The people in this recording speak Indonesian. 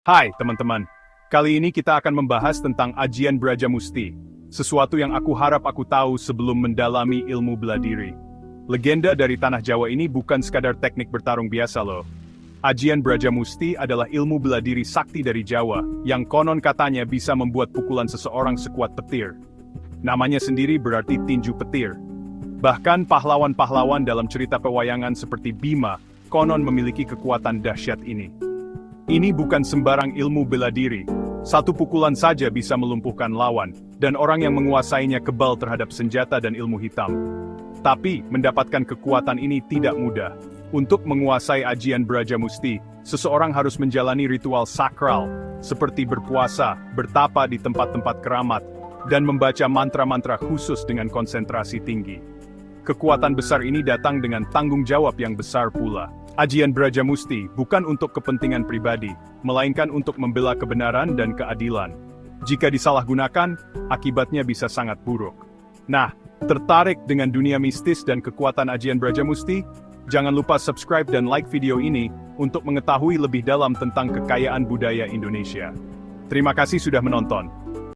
Hai teman-teman, kali ini kita akan membahas tentang Ajian Brajamusti, sesuatu yang aku harap aku tahu sebelum mendalami ilmu bela diri. Legenda dari Tanah Jawa ini bukan sekadar teknik bertarung biasa loh. Ajian Brajamusti adalah ilmu bela diri sakti dari Jawa, yang konon katanya bisa membuat pukulan seseorang sekuat petir. Namanya sendiri berarti tinju petir. Bahkan pahlawan-pahlawan dalam cerita pewayangan seperti Bima, konon memiliki kekuatan dahsyat ini. Ini bukan sembarang ilmu bela diri. Satu pukulan saja bisa melumpuhkan lawan, dan orang yang menguasainya kebal terhadap senjata dan ilmu hitam. Tapi, mendapatkan kekuatan ini tidak mudah. Untuk menguasai Ajian Brajamusti, seseorang harus menjalani ritual sakral, seperti berpuasa, bertapa di tempat-tempat keramat, dan membaca mantra-mantra khusus dengan konsentrasi tinggi. Kekuatan besar ini datang dengan tanggung jawab yang besar pula. Ajian Brajamusti bukan untuk kepentingan pribadi, melainkan untuk membela kebenaran dan keadilan. Jika disalahgunakan, akibatnya bisa sangat buruk. Nah, tertarik dengan dunia mistis dan kekuatan Ajian Brajamusti? Jangan lupa subscribe dan like video ini untuk mengetahui lebih dalam tentang kekayaan budaya Indonesia. Terima kasih sudah menonton.